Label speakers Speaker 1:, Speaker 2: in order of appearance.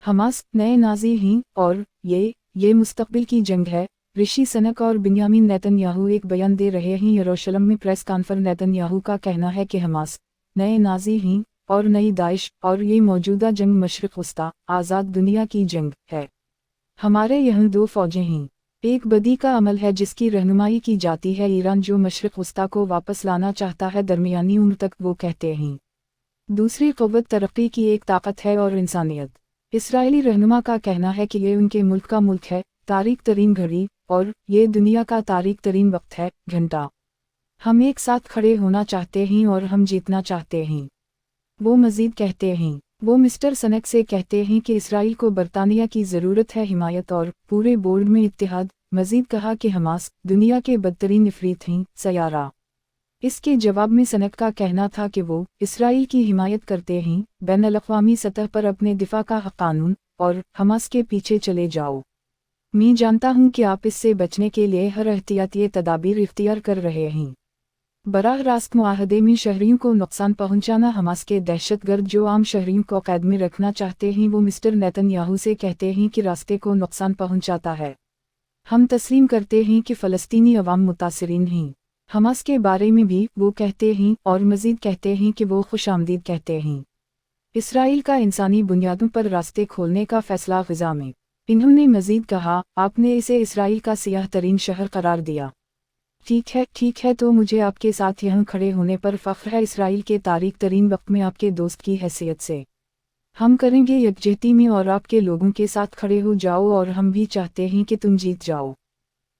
Speaker 1: Hamas नए Nazi हैं और ये मुस्तकबिल की जंग है। ऋषि सनक और बिन्यामीन नेतन्याहू एक बयान दे रहे हैं। यरूशलेम में प्रेस कॉन्फ्रेंस। नेतन्याहू का कहना है कि हमास नए नाज़ी हैं और नई दाइश और ये मौजूदा जंग मशरिक़ वस्ता आज़ाद दुनिया की जंग है। हमारे यहाँ दो फ़ौजें हैं। एक बदी का अमल है जिसकी रहनुमाई की जाती है ईरान, जो मशरिक़ वस्ता को वापस लाना चाहता है दरमियानी उम्र तक, वो कहते हैं। दूसरी क़ुव्वत तरक्की की एक ताकत है और इंसानियत। इसराइली रहनुमा का कहना है कि ये उनके मुल्क का मुल्क है, तारीक तरीन घड़ी, और ये दुनिया का तारीक तरीन वक्त है, घंटा। हम एक साथ खड़े होना चाहते हैं और हम जीतना चाहते हैं। वो मज़ीद कहते हैं। वो मिस्टर सनक से कहते हैं कि इसराइल को बरतानिया की ज़रूरत है हिमायत और पूरे बोर्ड में इत्तेहाद। मज़ीद कहा कि हमास दुनिया के बदतरीन इफ़रीत हैं सयारा। इसके जवाब में सनक का कहना था कि वो इसराइल की हिमायत करते हैं। बैनुल-अक़वामी सतह पर अपने दिफा का कानून और हमास के पीछे चले जाओ। मैं जानता हूँ कि आप इससे बचने के लिए हर एहतियाती तदाबीर इख्तियार कर रहे हैं। बराह रास्त मुआहदे में शहरियों को नुकसान पहुँचाना हमास के दहशतगर्द जो आम शहरियों को कैद में रखना चाहते हैं, वो मिस्टर नेतन्याहू से कहते हैं कि रास्ते को नुकसान पहुँचाता है। हम तस्लीम करते हैं कि फ़लस्तीनी अवाम मुतासिरीन हैं। हमास के बारे में भी वो कहते हैं और मज़ीद कहते हैं कि वो खुशामदीद कहते हैं इसराइल का इंसानी बुनियादों पर रास्ते खोलने का फ़ैसला ग़ज़ा में। इन्होंने मज़ीद कहा, आपने इसे इसराइल का सियाह तरीन शहर करार दिया। ठीक है, तो मुझे आपके साथ यहाँ खड़े होने पर फ़ख्र है, इसराइल के तारीक तरीन वक्त में आपके दोस्त की हैसियत से। हम करेंगे यकजहती में और आपके लोगों के साथ खड़े हो जाओ और हम भी चाहते हैं कि तुम जीत जाओ।